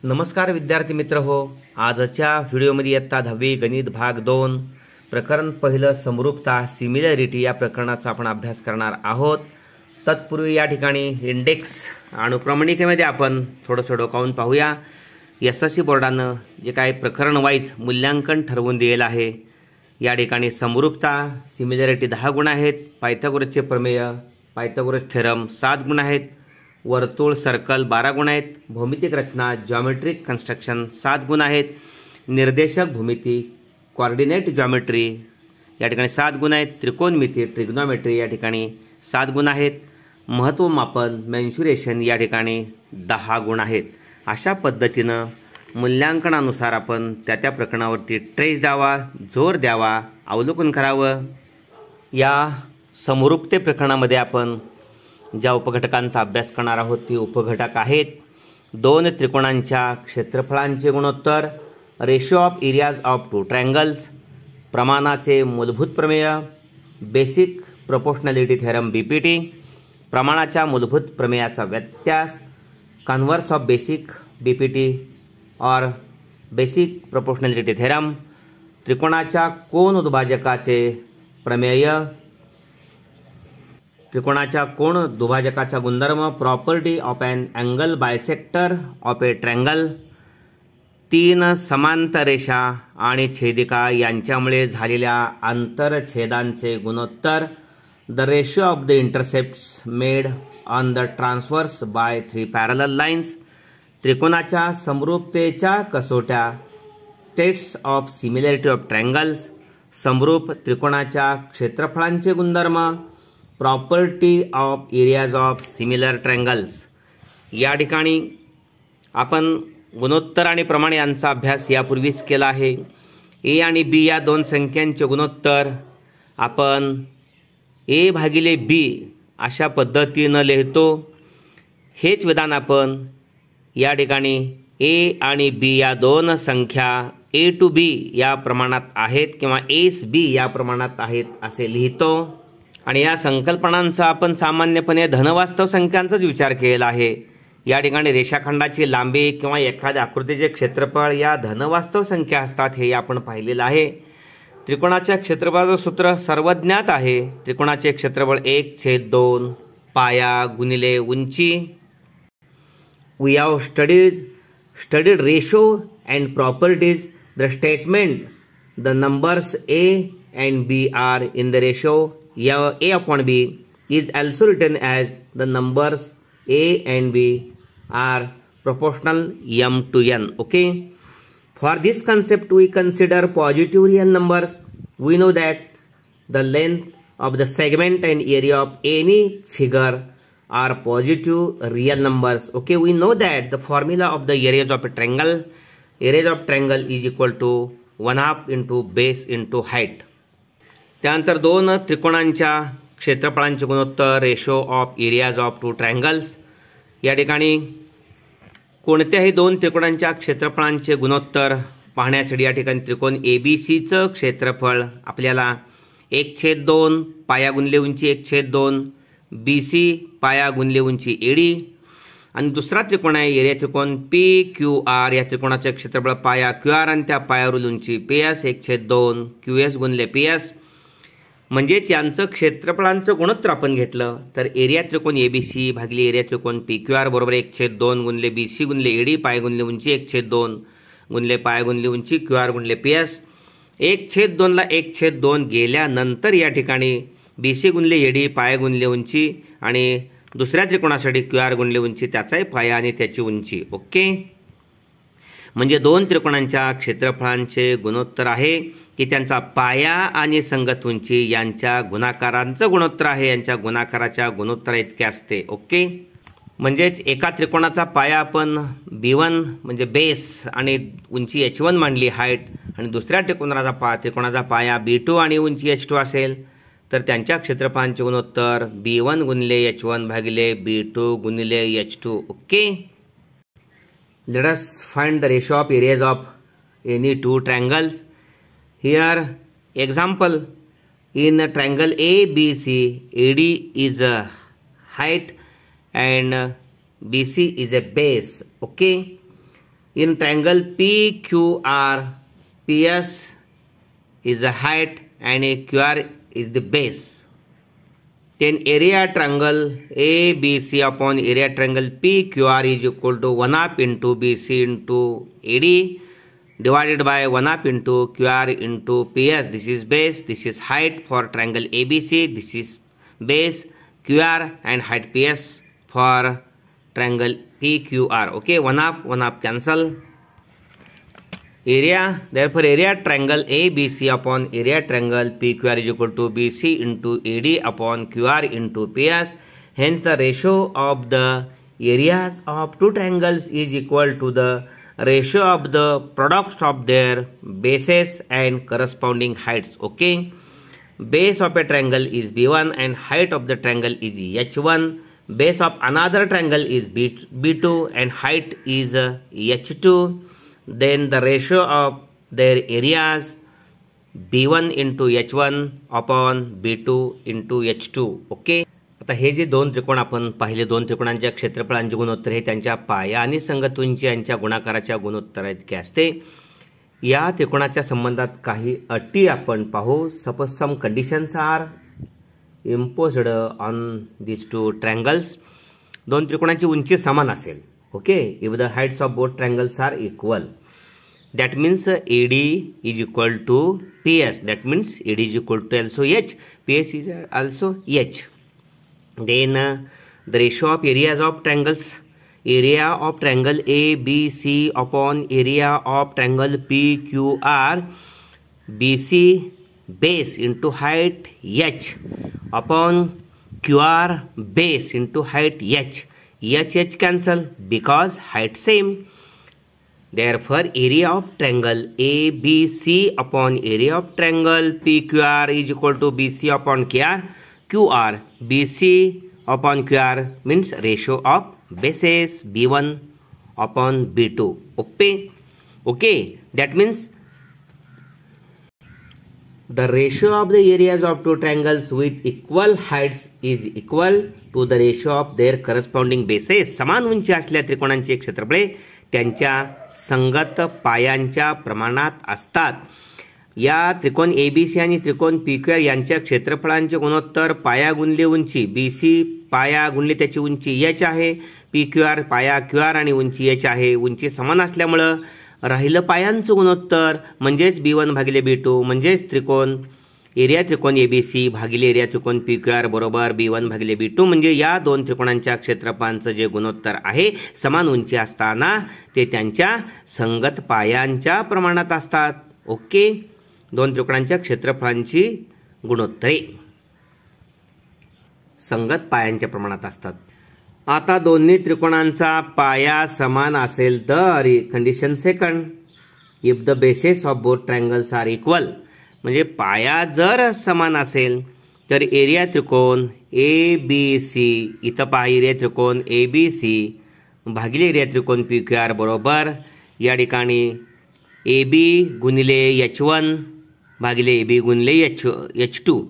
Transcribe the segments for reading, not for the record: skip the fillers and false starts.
नमस्कार विद्यार्थी मित्र हो. आजच्या व्हिडिओमध्ये इयत्ता 10वी गणित भाग 2 प्रकरण पहिलं समरूपता सिमिलॅरिटी या प्रकरणाचा आपण अभ्यास करणार आहोत. तत्पूर्वी या ठिकाणी इंडेक्स अनुक्रमणिकेमध्ये आपण थोडं डोकावून पाहूया. एसएससी बोर्डानं जे काही प्रकरण वाईज मूल्यांकन ठरवून दिलेलं आहे. या ठिकाणी समरूपता सिमिलॅरिटी 10 गुण आहेत, पायथागोरसचे प्रमेय पायथागोरस थेरम 7 गुण आहेत, वर्तुळ सर्कल 12 गुण आहेत, भौमितिक रचना जॉमेट्रिक कन्स्ट्रक्शन 7 गुण आहेत, निर्देशक भूमिती कोऑर्डिनेट जॉमेट्री या ठिकाणी 7 गुण आहेत, त्रिकोणमिती ट्रिग्नोमेट्री या ठिकाणी 7 गुण आहेत, महत्त्वमापन मेन्शुरेशन या ठिकाणी 10 गुण आहेत. अशा पद्धतीनं मूल्यांकनानुसार आपण त्या प्रकरणावरती ट्रेस द्यावा, जोर द्यावा, अवलोकन करावं. या समरूपते प्रकरणामध्ये आपण ज्या उपघटकांचा अभ्यास करणार आहोत ती उपघटक आहेत 2 त्रिकोणांच्या क्षेत्रफळांचे गुणोत्तर, ratio of areas of 2 triangles, प्रमाणाचे मूलभूत प्रमेय, बेसिक प्रोपोर्शनॅलिटी थेरम बीपीटी, प्रमाणाच्या मूलभूत प्रमेयाचा व्यत्यास, कन्व्हर्स ऑफ बेसिक बीपीटी और बेसिक प्रोपोर्शनॅलिटी थेरम, त्रिकोणाच्या कोन दुभाजकाचे प्रमेय, त्रिकोणाच्या कोन दुभाजकाचा गुणधर्म, property of an angle bisector of a triangle, 3 समांतर रेषा आणि छेदिका यांच्यामुळे झालेल्या आंतरछेदांचे गुणोत्तर, the ratio of the intercepts made on the transversal by 3 parallel lines, त्रिकोणाच्या समरूपतेच्या कसोट्या, tests of similarity of triangles, समरूप त्रिकोणाच्या क्षेत्रफळांचे गुणधर्म, property of areas of similar triangles. या ठिकाणी आपण गुणोत्तर आणि प्रमाण यांचा अभ्यास यापूर्वीच केला आहे. ए आणि बी या 2 संख्यांचे गुणोत्तर आपण ए भागिले बी अशा पद्धतीनं लिहितो. हेच विधान आपण या ठिकाणी ए आणि बी या 2 संख्या ए टू बी या प्रमाणात आहेत किंवा एस बी या प्रमाणात आहेत असे लिहितो. आणि या संकल्पनांचा आपण सामान्यपणे धनवास्तव संख्यांचाच विचार केलेला आहे. या ठिकाणी रेषाखंडाची लांबी किंवा एखाद्या आकृतीचे क्षेत्रफळ या धनवास्तव संख्या असतात हे आपण पाहिलेलं आहे. त्रिकोणाच्या क्षेत्रफळाचं सूत्र सर्वज्ञात आहे. त्रिकोणाचे क्षेत्रफळ 1/2 पाया गुणिले उंची. We have studied ratio and properties. The statement the numbers A and B are in the ratio A upon B is also written as the numbers A and B are proportional m to n. Okay. For this concept we consider positive real numbers. We know that the length of the segment and area of any figure are positive real numbers. Okay. We know that the formula of the areas of a triangle, areas of triangle is equal to 1/2 into base into height. त्यानंतर 2 त्रिकोणांच्या क्षेत्रफळांचे गुणोत्तर, ratio of areas of 2 triangles. या ठिकाणी कोणत्याही 2 त्रिकोणांच्या क्षेत्रफळांचे गुणोत्तर पाहण्यासाठी या ठिकाणी त्रिकोण एबीसीचं क्षेत्रफळ आपल्याला 1/2 पाया गुणिले उंची 1/2 BC पाया गुणिले उंची एडी, आणि दुसरा त्रिकोण आहे एरिया त्रिकोण PQR. या त्रिकोणाचे क्षेत्रफळ पाया QR आणि त्या पायावरील उंची PS 1/2 QS गुणिले PS. म्हणजेच यांचं क्षेत्रफळांचं गुणोत्तर आपण घेतलं तर एरिया त्रिकोण एबीसी भागिले एरिया त्रिकोण PQR बरोबर 1/2 गुणिले BC गुणिले एडी पाय गुणिले उंची 1/2 गुणिले पाय गुणिले उंची QR गुणिले PS. 1/2 ला 1/2 गेल्यानंतर या ठिकाणी BC गुणिले एडी पाय गुणिले उंची आणि दुसऱ्या त्रिकोणासाठी QR गुणिले उंची त्याचाही पाया आणि त्याची उंची. ओके. म्हणजे 2 त्रिकोणांच्या क्षेत्रफळांचे गुणोत्तर आहे की त्यांचा पाया आणि संगत उंची यांच्या गुणाकारांचं गुणोत्तर आहे. यांच्या गुणाकाराच्या गुणोत्तर इतके असते. ओके. म्हणजेच एका त्रिकोणाचा पाया आपण B1 म्हणजे बेस आणि उंची H1 मांडली हाईट, आणि दुसऱ्या त्रिकोणाचा पाया B2 आणि उंची H2 असेल तर त्यांच्या क्षेत्रफळांचे गुणोत्तर B1 गुणिले H1 भागिले B2 गुणिले H2. Okay. Let us find the ratio of areas of any 2 triangles. Here example, in a triangle ABC, AD is a height and BC is a base. Okay. In triangle PQR, PS is the height and QR is the base. Then area triangle ABC upon area triangle PQR is equal to 1/2 into BC into AD divided by 1/2 into QR into PS. This is base, this is height for triangle ABC, this is base QR and height PS for triangle PQR. Okay, 1/2 cancel. Area, therefore area triangle ABC upon area triangle PQR is equal to BC into AD upon QR into PS. Hence the ratio of the areas of two triangles is equal to the ratio of the products of their bases and corresponding heights. Okay, base of a triangle is B1 and height of the triangle is H1. Base of another triangle is B2 and height is H2. Then the ratio of their areas B1 into H1 upon B2 into H2. Okay, आता हे जे दोन त्रिकोण आपण पाहिले, दोन त्रिकोणांच्या क्षेत्रफळांचे गुणोत्तर हे त्यांच्या पाया आणि संगत उंची यांच्या गुणाकाराच्या गुणोत्तरा इतके असते. या त्रिकोणाच्या संबंधात काही अटी आपण पाहू. Suppose some conditions are imposed on this two triangles. दोन त्रिकोणांची उंची समान असेल. Okay, if the heights of both triangles are equal, that means AD is equal to PS. That means AD is equal to also H. PS is also H. Then the ratio of areas of triangles. Area of triangle ABC upon area of triangle PQR. BC base into height H upon QR base into height H. H cancel because height same. Therefore area of triangle ABC upon area of triangle PQR is equal to BC upon QR. BC upon QR means ratio of bases B1 upon B2. Okay, that means the ratio of the areas of two triangles with equal heights is equal to the ratio of their corresponding bases. समान उंची असलेल्या त्रिकोणांची क्षेत्रफळे त्यांच्या संगत पायांच्या प्रमाणात असतात. या त्रिकोण ABC आणि त्रिकोण PQR यांच्या क्षेत्रफळांचे गुणोत्तर पाया गुणले उंची BC पाया गुणले त्याची उंची H आहे. PQR पाया QR आणि उंची H आहे. उंची समान असल्यामुळे राहिलं पायांचं गुणोत्तर म्हणजेच B1 भागिले B2 म्हणजेच त्रिकोण एरिया त्रिकोण ABC भागिले एरिया त्रिकोण PQR बरोबर B1 भागिले B2. म्हणजे या दोन त्रिकोणांच्या क्षेत्रफळांचं जे गुणोत्तर आहे समान उंची असताना ते त्यांच्या संगत पायांच्या प्रमाणात असतात. ओके, दोन त्रिकोणांच्या क्षेत्रफळांची गुणोत्तरे संगत पायांच्या प्रमाणात असतात. आता दोन्ही त्रिकोणांचा पाया समान असेल तर condition second, if the bases of both triangles are equal. म्हणजे पाया जर समान असेल तर एरिया त्रिकोण ABC, इथं पहा एरिया त्रिकोण ABC भागिले एरिया त्रिकोण PQR बरोबर या ठिकाणी AB गुणिले H1 भागिले AB गुणिले H2.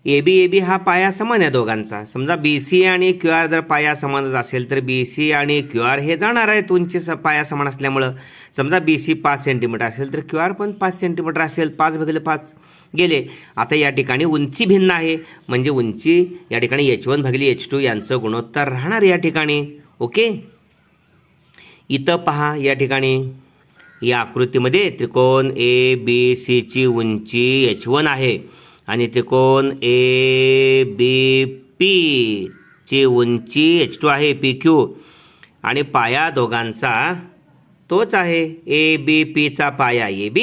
AB हा पाया समान आहे दोघांचा. समजा BC आणि QR जर पाया समान असेल तर BC आणि QR हे जाणार आहेत उंची पाया समान असल्यामुळे. समजा BC 5 सेंटीमीटर असेल तर QR पण 5 सेंटीमीटर असेल. 5 भागिले 5 गेले. आता या ठिकाणी उंची भिन्न आहे म्हणजे उंची या ठिकाणी H1 भागिले H2 यांचं गुणोत्तर राहणार या ठिकाणी. ओके, इथं पहा या ठिकाणी या आकृतीमध्ये त्रिकोण ABC ची उंची H1 आहे आणि त्रिकोण ABP ची उंची H2 आहे PQ आणि पाया दोघांचा तोच आहे. ABP चा पाया AB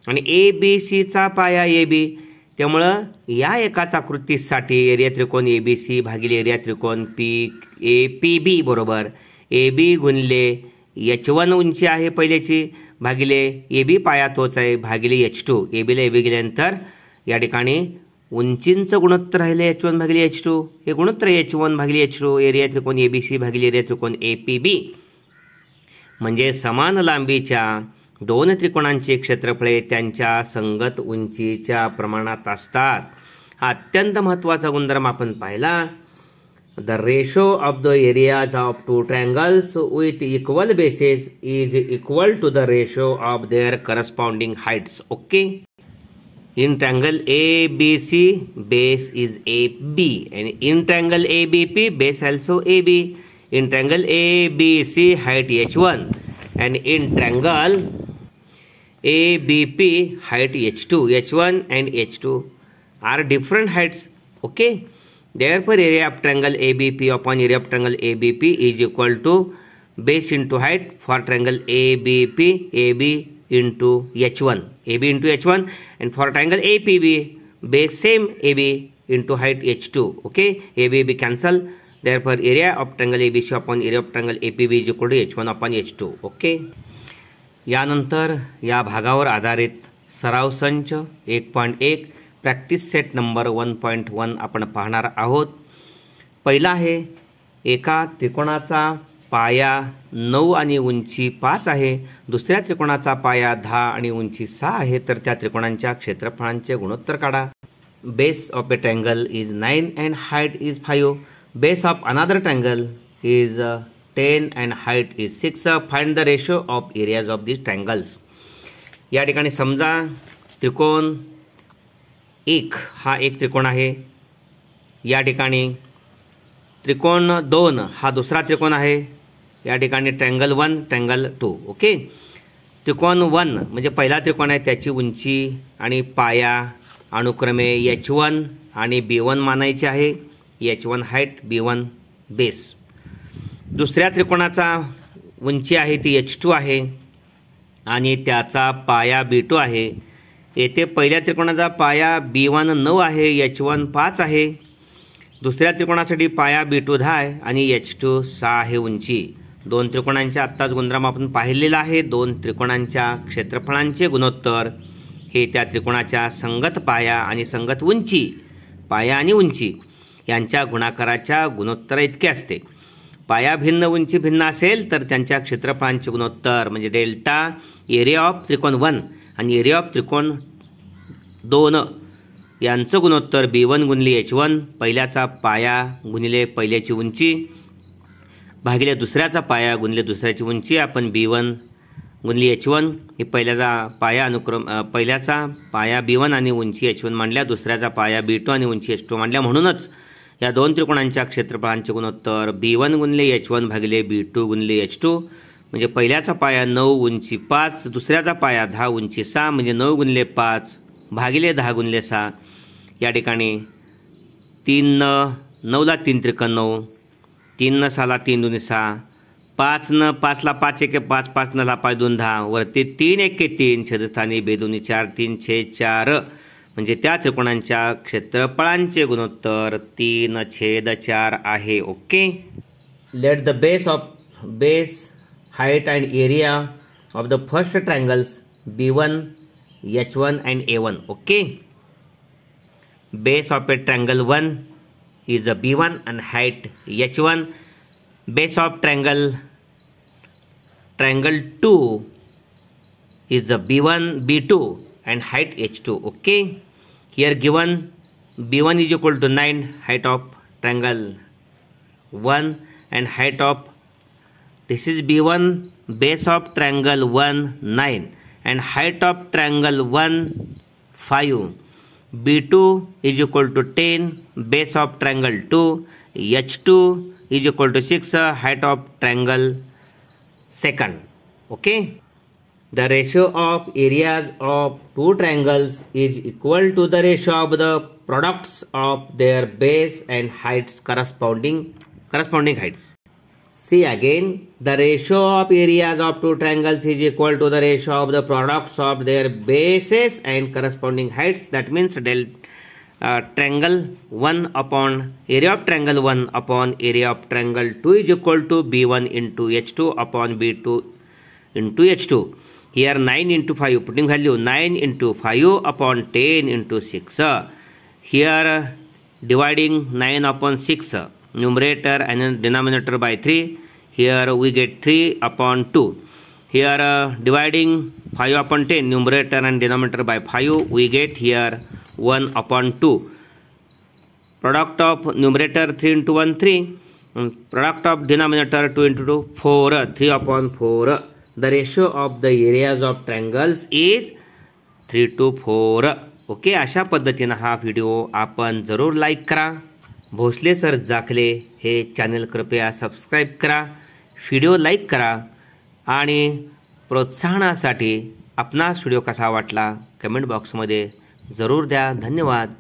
आणि ABC चा पाया AB. त्यामुळं या एकाच आकृतीसाठी एरिया त्रिकोण ABC भागिले एरिया त्रिकोण PB बरोबर AB गुणिले H1 उंची आहे पहिल्याची भागिले AB पाया तोच आहे भागिले H2. AB ला AB गेल्यानंतर या ठिकाणी उंचींचं गुणोत्तर राहिले H1 भागिले H2. हे गुणोत्तर H1 भागिले H2 एरिया त्रिकोण ABC भागिले एरिया त्रिकोण APB. म्हणजे समान लांबीच्या दोन त्रिकोणांची क्षेत्रफळे त्यांच्या संगत उंचीच्या प्रमाणात असतात. हा अत्यंत महत्त्वाचा गुणधर्म आपण पाहिला. The ratio of the areas of two triangles with equal bases is equal to the ratio of their corresponding heights. Okay. In triangle ABC, base is AB, and in triangle ABP, base also AB. In triangle ABC, height H1, and in triangle ABP, height H2. H1 and H2 are different heights. Okay. Therefore, area of triangle ABP upon area of triangle ABP is equal to base into height for triangle ABP, AB into H1, AB into H1, and for triangle APB, base same AB into height H2. Okay, ABB cancel. Therefore, area of triangle ABC upon area of triangle APB is equal to H1 upon H2. Okay. यानंतर या भागावर आधारित सराव संच 1.1 practice set number 1.1 आपण पाहणार आहोत. पहिला आहे, एका त्रिकोणाचा पाया 9 आणि उंची 5 आहे. दुसऱ्या त्रिकोणाचा पाया 10 आणि उंची 6 आहे. तर त्या त्रिकोणांच्या क्षेत्रफळांचे गुणोत्तर काढा. Base of a triangle is 9 and height is 5. Base of another triangle is 10 and height is 6. Find the ratio of areas of this triangles. या ठिकाणी समजा त्रिकोण 1 हा एक त्रिकोण आहे. या ठिकाणी त्रिकोण 2 हा दुसरा त्रिकोण आहे. या ठिकाणी ट्रायंगल 1, ट्रायंगल 2. ओके. त्रिकोण 1 म्हणजे पहिला त्रिकोण आहे, त्याची उंची आणि पाया अनुक्रमे H1 आणि B1 मानायचे आहे. H1 height, B1 base. दुसऱ्या त्रिकोणाचा उंची आहे ती H2 आहे आणि त्याचा पाया B2 आहे. येथे पहिल्या त्रिकोणाचा पाया B1 9 आहे, H1 5 आहे. दुसऱ्या त्रिकोणासाठी पाया B2 10 आहे आणि H2 6 आहे उंची. दोन त्रिकोणांच्या आत्ताच गुणधर्म आपण पाहिलेला आहे. दोन त्रिकोणांच्या क्षेत्रफळांचे गुणोत्तर हे त्या त्रिकोणाच्या संगत पाया आणि संगत उंची, पाया आणि उंची यांच्या गुणाकाराच्या गुणोत्तर इतके असते. पाया भिन्न, उंची भिन्न असेल तर त्यांच्या क्षेत्रफळांचे गुणोत्तर म्हणजे डेल्टा एरिया ऑफ त्रिकोण 1 आणि एरिया ऑफ त्रिकोण 2 यांचं गुणोत्तर B1 गुणिले H1, पहिल्याचा पाया गुणिले पहिल्याची उंची भागिले दुसऱ्याचा पाया गुणिले दुसऱ्याची उंची. आपण B1 गुणिले H1 हे पहिल्याचा पाया पहिल्याचा पाया B1 आणि उंची H1 मांडल्या, दुसऱ्याचा पाया B2 आणि उंची H2 मांडल्या. म्हणूनच या दोन त्रिकोणांच्या क्षेत्रफळांचे गुणोत्तर B1 गुणिले H1 भागिले B2 गुणिले H2 म्हणजे पहिल्याचा पाया 9 उंची 5, दुसऱ्याचा पाया 10 उंची 6 म्हणजे 9 गुणिले 5 भागिले 10 गुणिले 6. या ठिकाणी 3 9 ला 3 त्रिकोण 9, 3 न 6 ला 3 दुनी 6, 5 न 5 ला 5 एके 5, 5 न ला 5 2 10, वरती 3 एके 3, छेदस्थानी बेदुनी 4, 3 छेद 4 म्हणजे त्या त्रिकोणांच्या क्षेत्रफळांचे गुणोत्तर 3/4 आहे. Okay. Let the base height and area of the first triangles B1, H1 and A1. Okay. Base of a triangle 1 is a B1 and height H1. Base of triangle 2 is a B1, B2 and height H2. Okay. Here given B1 is equal to 9, height of triangle 1 and height of this is B1, base of triangle 1 9 and height of triangle 1 5. B2 is equal to 10, base of triangle 2. H2 is equal to 6, height of triangle 2nd. Okay. The ratio of areas of two triangles is equal to the ratio of the products of their base and heights corresponding heights. See again, the ratio of areas of two triangles is equal to the ratio of the products of their bases and corresponding heights. That means triangle 1 upon area of triangle 1 upon area of triangle 2 is equal to B1 into H2 upon B2 into H2. Here 9 into 5, putting value 9 into 5 upon 10 into 6. Here dividing 9 upon 6, numerator and denominator by 3. Here we get 3 upon 2. Here dividing 5 upon 10, numerator and denominator by 5, we get here 1 upon 2. product of numerator 3 into 1 3, product of denominator 2 into 2 4, 3/4. The ratio of the areas of triangles is 3:4. Okay, अशा पद्धतीनं हा video आपण जरूर like करा. Bhosale sir जाखले हे channel कृपया subscribe करा, video like करा आणि प्रोत्साहनासाठी आपणास व्हिडिओ कसा वाटला कमेंट बॉक्समध्ये जरूर द्या. धन्यवाद.